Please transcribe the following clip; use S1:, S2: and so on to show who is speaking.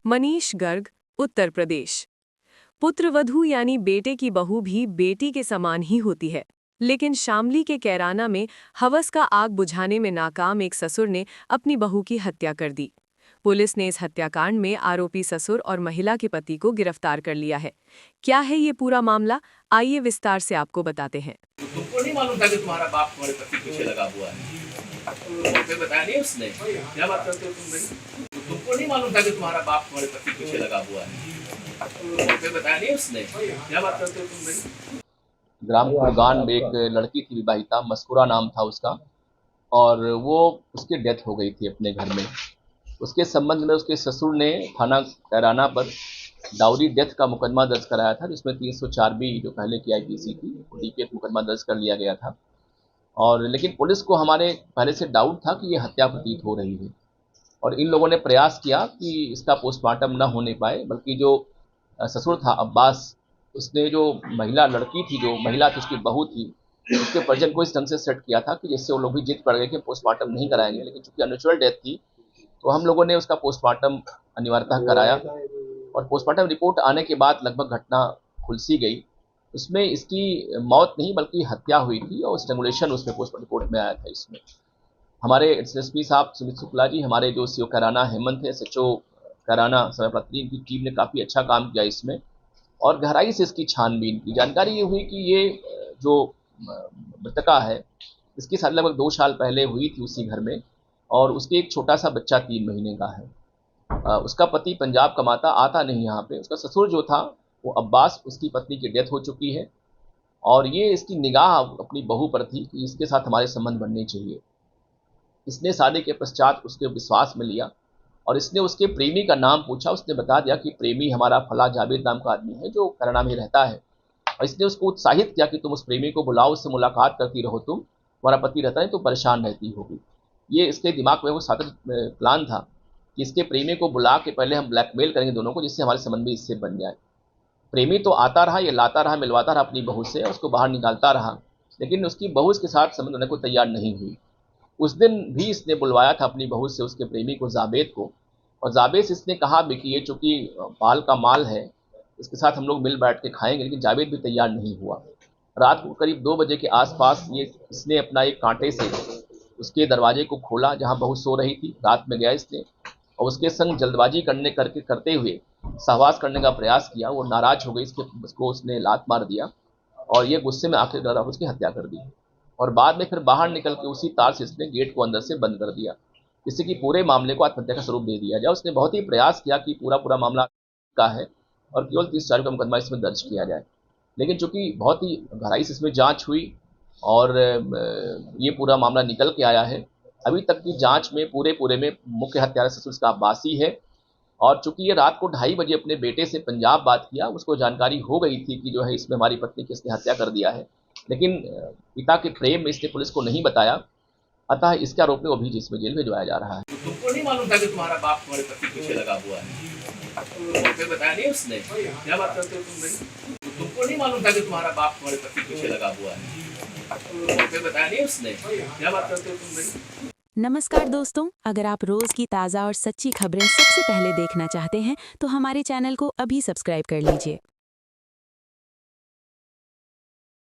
S1: मनीष गर्ग, उत्तर प्रदेश। पुत्रवधू यानी बेटे की बहू भी बेटी के समान ही होती है, लेकिन शामली के कैराना में हवस का आग बुझाने में नाकाम एक ससुर ने अपनी बहू की हत्या कर दी। पुलिस ने इस हत्याकांड में आरोपी ससुर और महिला के पति को गिरफ्तार कर लिया है। क्या है ये पूरा मामला, आइए विस्तार से आपको बताते हैं।
S2: तुमको नहीं मालूम था कि तुम्हारा बाप तुम्हारे पति पीछे लगा हुआ है? तो बताया नहीं उसने? क्या बात करते हो तुम भाई? तुमको नहीं मालूम था कि तुम्हारा बाप तुम्हारे पति पीछे लगा हुआ है? तो बताया नहीं उसने? क्या बात करते हो तुम भाई?
S3: ग्राम कुरगान में एक लड़की थी विवाहिता, मस्कुरा नाम था उसका, और वो उसकी डेथ हो गई थी अपने घर में। उसके संबंध में उसके ससुर ने थाना कैराना पर डाउरी डेथ का मुकदमा दर्ज कराया था, जिसमें 304 बी जो पहले की आईपीसी थी, डीपीएफ मुकदमा दर्ज कर लिया गया था। और लेकिन पुलिस को हमारे पहले से डाउट था कि ये हत्या प्रतीत हो रही है, और इन लोगों ने प्रयास किया कि इसका पोस्टमार्टम न होने पाए, बल्कि जो ससुर था अब्बास, उसने जो महिला लड़की थी, जो महिला थी उसकी बहू थी, उसके परिजन को इस ढंग से सेट किया था कि जिससे वो लोग भी जिद पड़ गए कि पोस्टमार्टम नहीं कराएंगे। लेकिन चूंकि अननेचुरल डेथ थी तो हम लोगों ने उसका पोस्टमार्टम अनिवार्यतः कराया, और पोस्टमार्टम रिपोर्ट आने के बाद लगभग घटना खुलसी गई। उसमें इसकी मौत नहीं बल्कि हत्या हुई थी, और स्ट्रैंगुलेशन उसमें पोस्टमार्टम रिपोर्ट में आया था। इसमें हमारे एसएसपी साहब सुमित शुक्ला जी, हमारे जो सीओ कैराना हेमंत है, एसएचओ कैराना समय पत्री की टीम ने काफ़ी अच्छा काम किया इसमें, और गहराई से इसकी छानबीन की। जानकारी ये हुई कि ये जो मृतका है, इसकी शादी लगभग 2 साल पहले हुई थी उसी घर में, और उसके एक छोटा सा बच्चा 3 महीने का है। उसका पति पंजाब कमाता, आता नहीं यहाँ पे। उसका ससुर जो था वो अब्बास, उसकी पत्नी की डेथ हो चुकी है, और ये इसकी निगाह अपनी बहू पर थी कि इसके साथ हमारे संबंध बनने चाहिए। इसने शादी के पश्चात उसके विश्वास में लिया, और इसने उसके प्रेमी का नाम पूछा। उसने बता दिया कि प्रेमी हमारा फला जावेद नाम का आदमी है जो कैराना में रहता है, और इसने उसको उत्साहित किया कि तुम उस प्रेमी को बुलाओ, उससे मुलाकात करती रहो, तुम्हारा पति रहता है तो परेशान रहती होगी। ये इसके दिमाग में वो सातत प्लान था कि इसके प्रेमी को बुला के पहले हम ब्लैकमेल करेंगे दोनों को, जिससे हमारे संबंध भी इससे बन जाए। प्रेमी तो आता रहा, ये लाता रहा, मिलवाता रहा अपनी बहू से, उसको बाहर निकालता रहा, लेकिन उसकी बहू इसके साथ संबंध होने को तैयार नहीं हुई। उस दिन भी इसने बुलवाया था अपनी बहू से उसके प्रेमी को, जावेद को, और जावेद इसने कहा भी कि ये चूंकि पाल का माल है, इसके साथ हम लोग मिल बैठ के खाएंगे, लेकिन जावेद भी तैयार नहीं हुआ। रात को करीब 2 बजे के आसपास इसने अपना एक कांटे से उसके दरवाजे को खोला जहां बहू सो रही थी। रात में गया इसने, और उसके संग जल्दबाजी करते हुए सहवास करने का प्रयास किया। वो नाराज हो गई, उसको उसने लात मार दिया, और ये गुस्से में आखिर उसकी हत्या कर दी। और बाद में फिर बाहर निकल के उसी तार से इसने गेट को अंदर से बंद कर दिया, जिससे कि पूरे मामले को आत्महत्या का स्वरूप दे दिया जाए। उसने बहुत ही प्रयास किया कि पूरा मामला का है और केवल 30 का मुकदमा इसमें दर्ज किया जाए, लेकिन चूंकि बहुत ही गहराई से इसमें जांच हुई और ये पूरा मामला निकल के आया है। अभी तक की जांच में पूरे में मुख्य हत्यारा ससुर इसका अब्बासी है, और चूंकि ये रात को 2:30 बजे अपने बेटे से पंजाब बात किया, उसको जानकारी हो गई थी कि जो है इसमें हमारी पत्नी की इसने हत्या कर दिया है, लेकिन पिता के प्रेम में इसने पुलिस को नहीं बताया। अतः इसके आरोप में वो भी इसमें जेल भिजवाया जा रहा है।
S2: तुमको नहीं मालूम था कि तुम्हारा बाप तुम्हारे पति पीछे लगा हुआ है? तो बताया नहीं उसने? क्या बात करते हो तुम भाई? तुमको नहीं मालूम था कि तुम्हारा बाप तुम्हारे पति पीछे लगा हुआ है? तो बताया नहीं उसने? क्या बात करते हो तुम भाई?
S4: नमस्कार दोस्तों, अगर आप रोज की ताज़ा और सच्ची खबरें सबसे पहले देखना चाहते हैं तो हमारे चैनल को अभी सब्सक्राइब कर लीजिए।